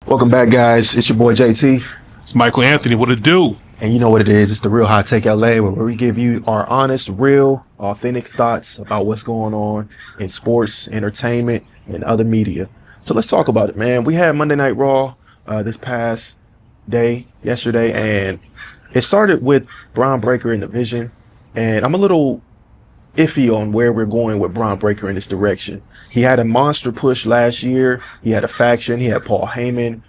Welcome back, guys. It's your boy JT. It's Michael Anthony. What it do? And you know what it is. It's the Real Hot Take LA, where we give you our honest, real, authentic thoughts about what's going on in sports, entertainment, and other media. So let's talk about it, man. We had Monday Night Raw this past day, yesterday, and it started with Bron Breakker in the Vision. And I'm a little iffy on where we're going with Bron Breakker in this direction. He had a monster push last year. He had a faction. He had Paul Heyman.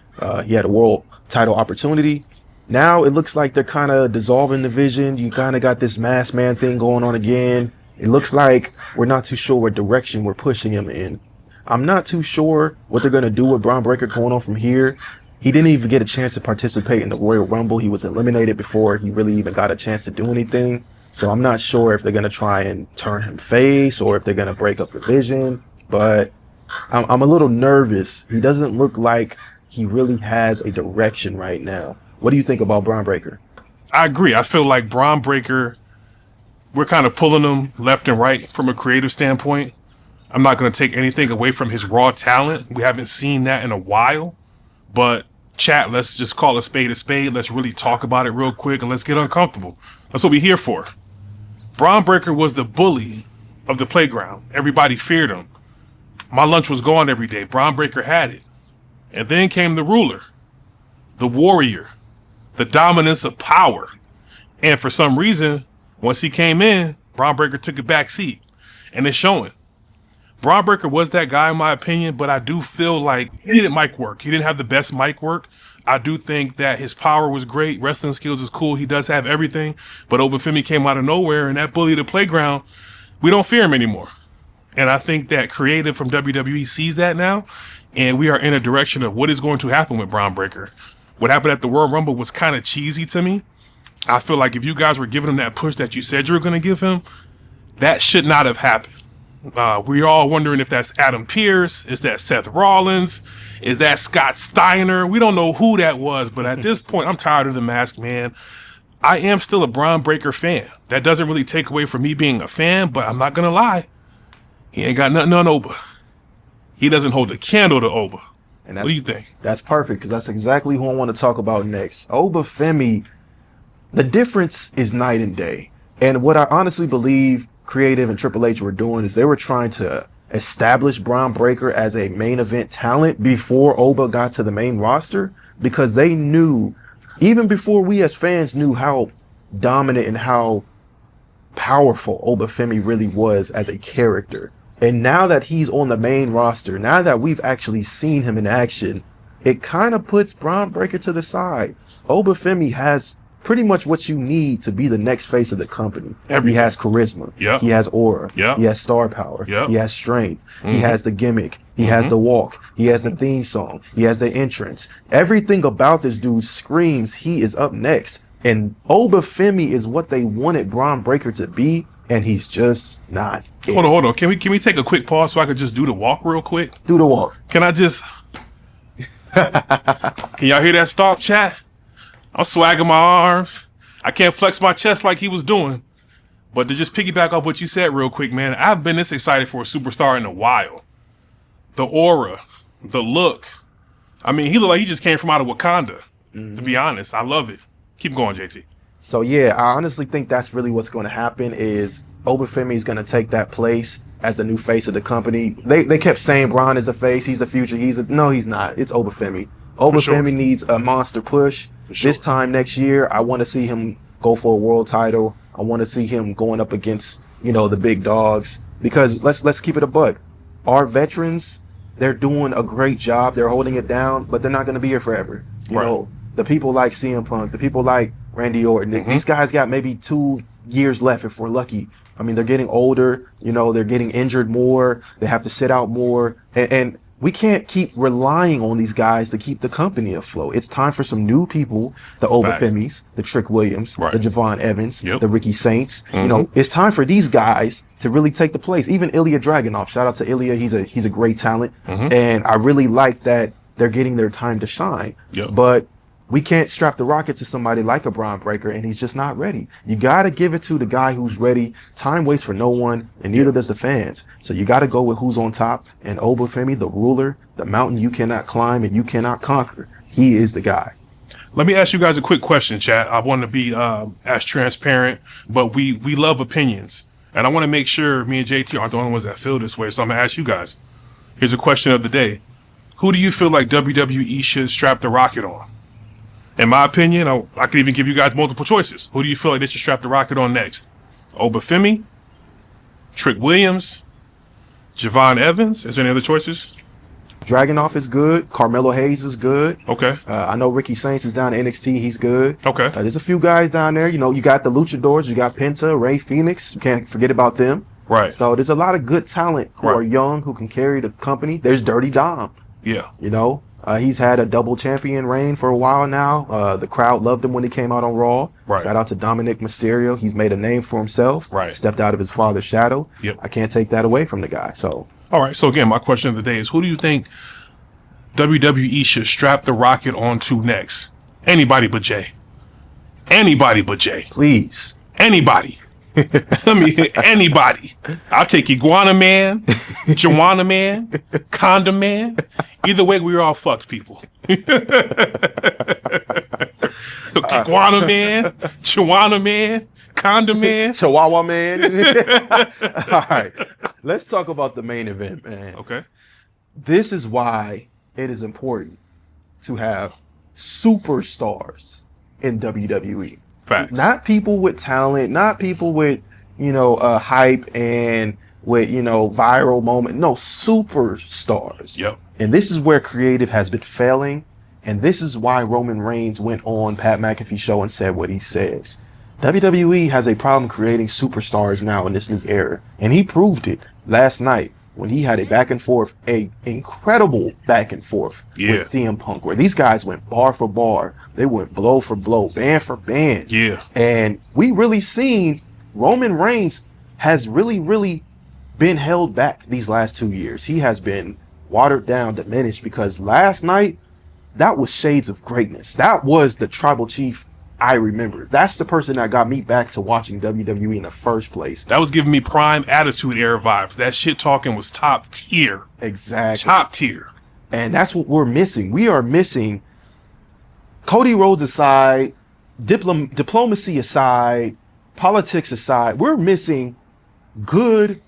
He had a world title opportunity. Now it looks like they're kind of dissolving the Vision. You kind of got this masked man thing going on again. It looks like we're not too sure what direction we're pushing him in. I'm not too sure what they're going to do with Bron Breakker going on from here. He didn't even get a chance to participate in the Royal Rumble. He was eliminated before he really even got a chance to do anything. So I'm not sure if they're going to try and turn him face or if they're going to break up the Vision. But I'm a little nervous. He doesn't look like he really has a direction right now. What do you think about Bron Breakker? I agree. I feel like Bron Breakker, we're kind of pulling him left and right from a creative standpoint. I'm not going to take anything away from his raw talent. We haven't seen that in a while. But chat, let's just call a spade a spade. Let's really talk about it real quick and let's get uncomfortable. That's what we're here for. Bron Breakker was the bully of the playground. Everybody feared him. My lunch was gone every day. Bron Breakker had it. And then came the ruler, the warrior, the dominance of power. And for some reason, once he came in, Bron Breakker took a back seat. And it's showing. Bron Breakker was that guy in my opinion, but I do feel like he didn't mic work. He didn't have the best mic work. I do think that his power was great. Wrestling skills is cool. He does have everything. But Obafemi came out of nowhere, and that bully of the playground, we don't fear him anymore. And I think that creative from WWE sees that now, and we are in a direction of what is going to happen with Bron Breakker. What happened at the Royal Rumble was kind of cheesy to me. I feel like if you guys were giving him that push that you said you were going to give him, that should not have happened. We're all wondering if that's Adam Pearce, is that Seth Rollins, is that Scott Steiner? We don't know who that was, but at this point, I'm tired of the mask, man. I am still a Bron Breakker fan. That doesn't really take away from me being a fan, but I'm not going to lie. He ain't got nothing on Oba. He doesn't hold a candle to Oba. And what do you think? That's perfect, because that's exactly who I want to talk about next. Obafemi, the difference is night and day. And what I honestly believe Creative and Triple H were doing is they were trying to establish Bron Breakker as a main event talent before Oba got to the main roster, because they knew, even before we as fans knew how dominant and how powerful Obafemi really was as a character. And now that he's on the main roster, now that we've actually seen him in action, it kind of puts Bron Breakker to the side. Obafemi has pretty much what you need to be the next face of the company. Everything. He has charisma. Yep. He has aura. Yep. He has star power. Yep. He has strength. He has the gimmick. He has the walk. He has the theme song. He has the entrance. Everything about this dude screams he is up next. And Obafemi is what they wanted Bron Breakker to be, and he's just not. Hold on. Can we take a quick pause so I could just do the walk real quick? Do the walk. Can I just... Can y'all hear that stomp, chat? I'm swagging my arms. I can't flex my chest like he was doing. But to just piggyback off what you said real quick, man, I've been this excited for a superstar in a while. The aura, the look. I mean, he looked like he just came from out of Wakanda. To be honest, I love it. Keep going, JT. So yeah, I honestly think that's really what's going to happen is Obafemi is going to take that place as the new face of the company. They kept saying Bron is the face, he's the future, no, he's not. It's Obafemi. Obafemi needs a monster push. This time next year, I want to see him go for a world title. I want to see him going up against, the big dogs. Because let's keep it a buck. Our veterans, they're doing a great job. They're holding it down, but they're not going to be here forever. You know, the people like Cmpunk, the people like Randy Orton, these guys got maybe 2 years left if we're lucky. I mean, they're getting older. They're getting injured more. They have to sit out more. And we can't keep relying on these guys to keep the company afloat. It's time for some new people, the Obafemis, the Trick Williams, the Javon Evans, the Ricky Saints. It's time for these guys to really take the place. Even Ilya Dragunov. Shout out to Ilya. He's a great talent. And I really like that they're getting their time to shine. But We can't strap the rocket to somebody like a Braun Breaker, and he's just not ready. You got to give it to the guy who's ready. Time waits for no one, and neither does the fans. So you got to go with who's on top. And Obafemi, the ruler, the mountain you cannot climb and you cannot conquer. He is the guy. Let me ask you guys a quick question, chat. I want to be as transparent, but we love opinions. And I want to make sure me and JT aren't the only ones that feel this way. So I'm going to ask you guys. Here's a question of the day. Who do you feel like WWE should strap the rocket on? In my opinion, I could even give you guys multiple choices. Who do you feel like they should strap the rocket on next? Obafemi? Trick Williams? Javon Evans? Is there any other choices? Dragunov is good. Carmelo Hayes is good. Okay. I know Ricky Saints is down in NXT. He's good. Okay. There's a few guys down there. You know, you got the Luchadors. You got Penta, Ray Phoenix. You can't forget about them. Right. So there's a lot of good talent who are young, who can carry the company. There's Dirty Dom. Yeah. You know, he's had a double champion reign for a while now. The crowd loved him when he came out on Raw. Right. Shout out to Dominic Mysterio. He's made a name for himself. Right. Stepped out of his father's shadow. Yep. I can't take that away from the guy. So. All right. So again, my question of the day is, who do you think WWE should strap the rocket onto next? Anybody but Jay. Anybody but Jay. Please. Anybody. I mean, anybody. I'll take Iguana Man, Joanna Man, Condom Man. Either way, we're all fucked people. Iguana Man, Joanna Man, Condom Man. Chihuahua Man. All right. Let's talk about the main event, man. Okay. This is why it is important to have superstars in WWE. Facts. Not people with talent, not people with, hype and with, viral moment. No, superstars. Yep. And this is where creative has been failing. And this is why Roman Reigns went on Pat McAfee show and said what he said. WWE has a problem creating superstars now in this new era. And he proved it last night when he had a incredible back and forth with CM Punk, where these guys went bar for bar. They went blow for blow, band for band. Yeah. And we really seen Roman Reigns has really, really been held back these last 2 years. He has been watered down, diminished, because last night, that was shades of greatness. That was the tribal chief I remember. That's the person that got me back to watching WWE in the first place. That was giving me prime attitude era vibes. That shit talking was top tier. Exactly. Top tier. And that's what we're missing. We are missing, Cody Rhodes aside, diplomacy aside, politics aside, we're missing good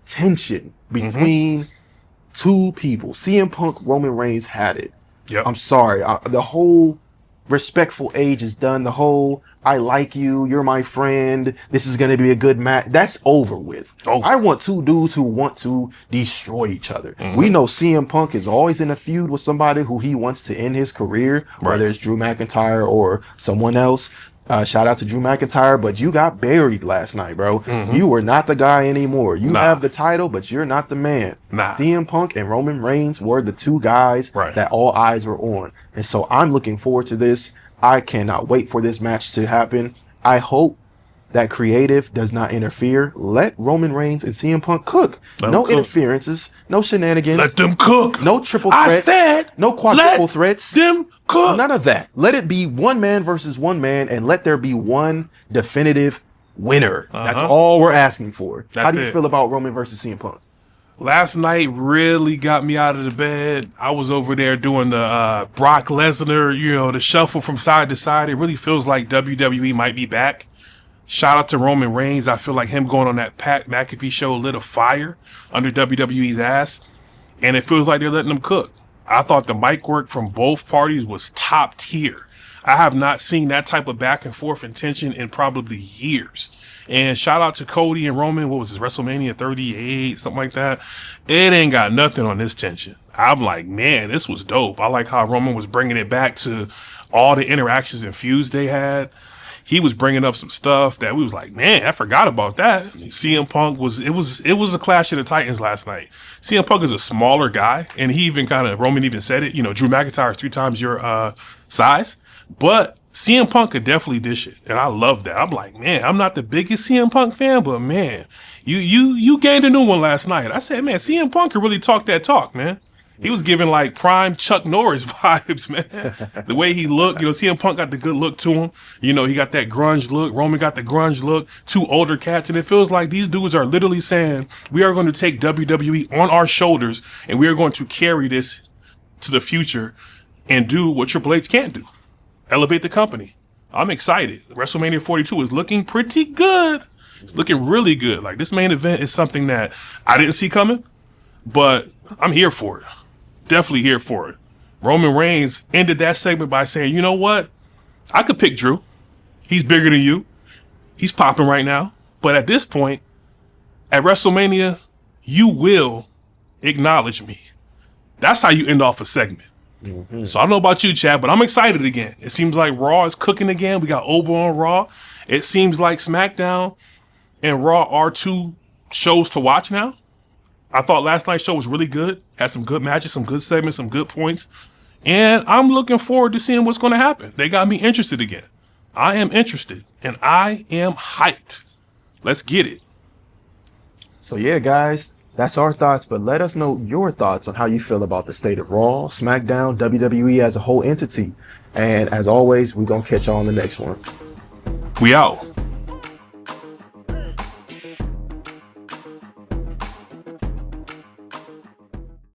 tension between two people. CM Punk, Roman Reigns had it. Yep. I'm sorry. The whole respectful age is done. The whole, I like you, you're my friend, this is going to be a good match. That's over with. I want two dudes who want to destroy each other. We know CM Punk is always in a feud with somebody who he wants to end his career, whether it's Drew McIntyre or someone else. Shout out to Drew McIntyre, but you got buried last night, bro. You were not the guy anymore. You have the title, but you're not the man. CM Punk and Roman Reigns were the two guys that all eyes were on. And so I'm looking forward to this. I cannot wait for this match to happen. I hope that creative does not interfere. Let Roman Reigns and CM Punk cook. No interferences, no shenanigans. Let them cook. No triple threats. I said, no quadruple threats. Them cook. None of that. Let it be one man versus one man, and let there be one definitive winner. That's all we're asking for. How do you feel about Roman versus CM Punk? Last night really got me out of the bed. I was over there doing the Brock Lesnar, the shuffle from side to side. It really feels like WWE might be back. Shout out to Roman Reigns. I feel like him going on that Pat McAfee show lit a fire under WWE's ass. And it feels like they're letting them cook. I thought the mic work from both parties was top tier. I have not seen that type of back and forth and tension in probably years. And shout out to Cody and Roman. What was this, WrestleMania 38, something like that? It ain't got nothing on this tension. I'm like, man, this was dope. I like how Roman was bringing it back to all the interactions and feuds they had. He was bringing up some stuff that we was like, man, I forgot about that. CM Punk was a clash of the Titans last night. CM Punk is a smaller guy, and Roman even said it. Drew McIntyre is 3 times your size, but CM Punk could definitely dish it, and I love that. I'm like, man, I'm not the biggest CM Punk fan, but man, you gained a new one last night. I said, man, CM Punk could really talk that talk, man. He was giving like prime Chuck Norris vibes, man. The way he looked, CM Punk got the good look to him. He got that grunge look. Roman got the grunge look. Two older cats. And it feels like these dudes are literally saying, we are going to take WWE on our shoulders and we are going to carry this to the future and do what Triple H can't do. Elevate the company. I'm excited. WrestleMania 42 is looking pretty good. It's looking really good. Like, this main event is something that I didn't see coming, but I'm here for it. Definitely here for it. Roman Reigns ended that segment by saying, you know what? I could pick Drew. He's bigger than you. He's popping right now. But at this point, at WrestleMania, you will acknowledge me. That's how you end off a segment. Mm-hmm. So I don't know about you, Chad, but I'm excited again. It seems like Raw is cooking again. We got Oba on Raw. It seems like SmackDown and Raw are two shows to watch now. I thought last night's show was really good. Had some good matches, some good segments, some good points. And I'm looking forward to seeing what's going to happen. They got me interested again. I am interested and I am hyped. Let's get it. So yeah, guys, that's our thoughts, but let us know your thoughts on how you feel about the state of Raw, SmackDown, WWE as a whole entity. And as always, we're going to catch y'all on the next one. We out.